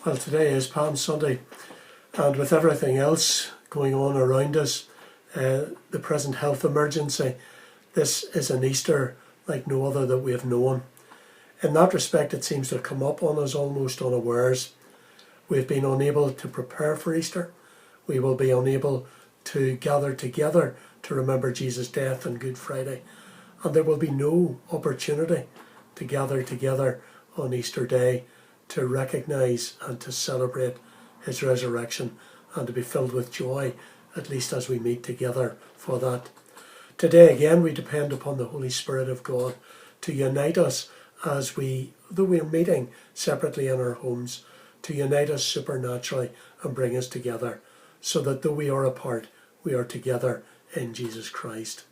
Well, today is Palm Sunday, and with everything else going on around us, the present health emergency, this is an Easter like no other that we have known. In that respect, it seems to have come up on us almost unawares. We've been unable to prepare for Easter. We will be unable to gather together to remember Jesus' death on Good Friday. And there will be no opportunity to gather together on Easter Day to recognise and to celebrate his resurrection and to be filled with joy, at least as we meet together for that. Today again we depend upon the Holy Spirit of God to unite us as though we are meeting separately in our homes, to unite us supernaturally and bring us together, so that though we are apart, we are together in Jesus Christ.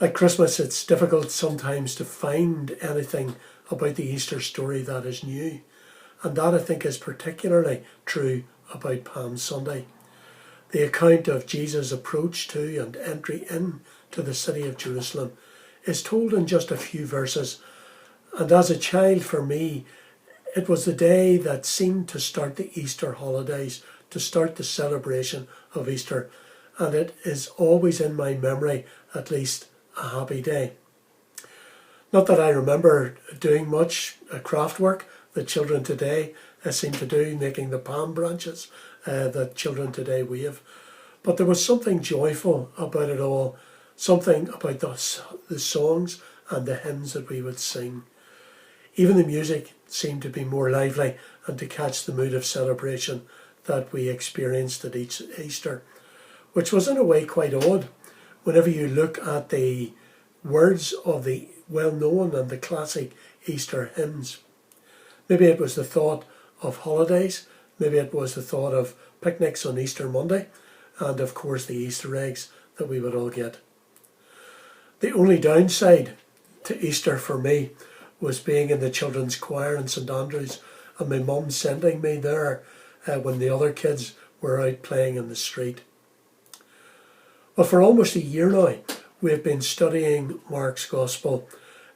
Like Christmas, it's difficult sometimes to find anything about the Easter story that is new. And that, I think, is particularly true about Palm Sunday. The account of Jesus' approach to and entry into the city of Jerusalem is told in just a few verses. And as a child, for me, it was the day that seemed to start the Easter holidays, to start the celebration of Easter. And it is always in my memory, at least, a happy day. Not that I remember doing much craft work that children today seem to do, making the palm branches that children today wave. But there was something joyful about it all, something about the songs and the hymns that we would sing. Even the music seemed to be more lively and to catch the mood of celebration that we experienced at each Easter, which was in a way quite odd. Whenever you look at the words of the well-known and the classic Easter hymns, maybe it was the thought of holidays, maybe it was the thought of picnics on Easter Monday, and of course the Easter eggs that we would all get. The only downside to Easter for me was being in the children's choir in St Andrews and my mum sending me there when the other kids were out playing in the street. Well, for almost a year now, we've been studying Mark's Gospel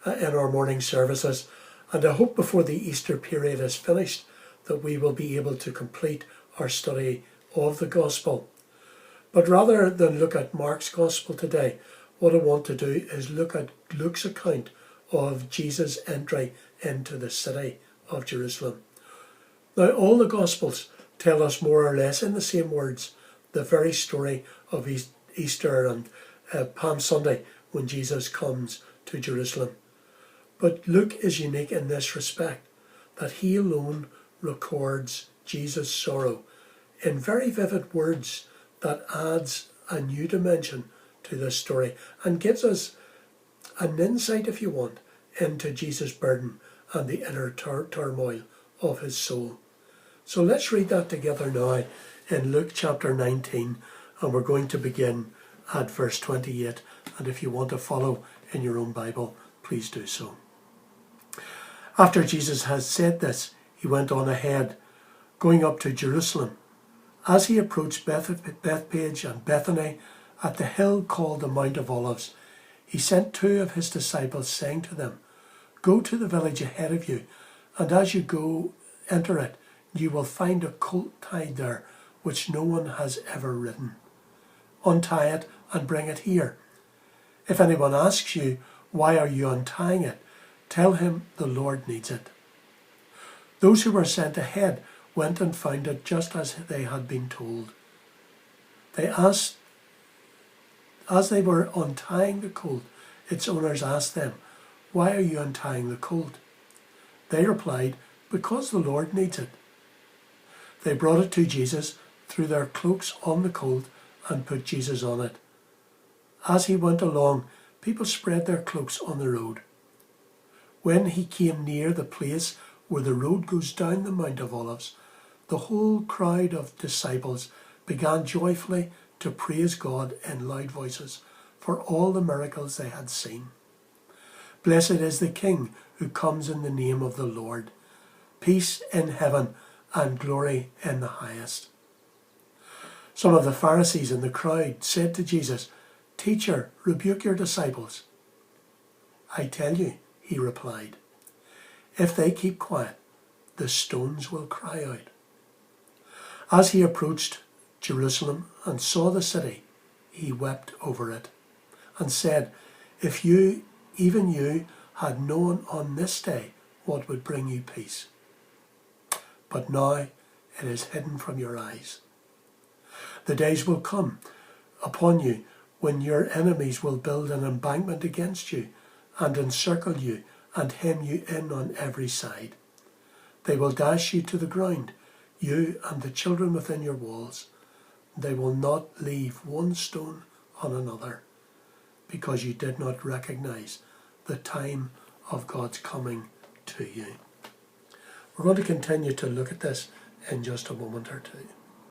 in our morning services, and I hope before the Easter period is finished that we will be able to complete our study of the Gospel. But rather than look at Mark's Gospel today, what I want to do is look at Luke's account of Jesus' entry into the city of Jerusalem. Now, all the Gospels tell us more or less in the same words the very story of Easter and Palm Sunday when Jesus comes to Jerusalem. But Luke is unique in this respect, that he alone records Jesus' sorrow in very vivid words that adds a new dimension to this story and gives us an insight, if you want, into Jesus' burden and the inner turmoil of his soul. So let's read that together now in Luke chapter 19, and we're going to begin at verse 28. And if you want to follow in your own Bible, please do so. After Jesus had said this, he went on ahead, going up to Jerusalem. As he approached Bethphage and Bethany at the hill called the Mount of Olives, he sent two of his disciples, saying to them, "Go to the village ahead of you, and as you go, enter it, you will find a colt tied there, which no one has ever ridden. Untie it and bring it here. If anyone asks you, 'Why are you untying it?' tell him the Lord needs it." Those who were sent ahead went and found it just as they had been told. As they were untying the colt, its owners asked them, "Why are you untying the colt?" They replied, "Because the Lord needs it." They brought it to Jesus, threw their cloaks on the colt, and put Jesus on it. As he went along, people spread their cloaks on the road. When he came near the place where the road goes down the Mount of Olives, the whole crowd of disciples began joyfully to praise God in loud voices for all the miracles they had seen. "Blessed is the King who comes in the name of the Lord. Peace in heaven and glory in the highest." Some of the Pharisees in the crowd said to Jesus, "Teacher, rebuke your disciples." "I tell you," he replied, "if they keep quiet, the stones will cry out. As he approached Jerusalem and saw the city, he wept over it and said, if you, even you, had known on this day what would bring you peace. But now it is hidden from your eyes. The days will come upon you when your enemies will build an embankment against you and encircle you and hem you in on every side. They will dash you to the ground, you and the children within your walls. They will not leave one stone on another, because you did not recognize the time of God's coming to you. We're going to continue to look at this in just a moment or two.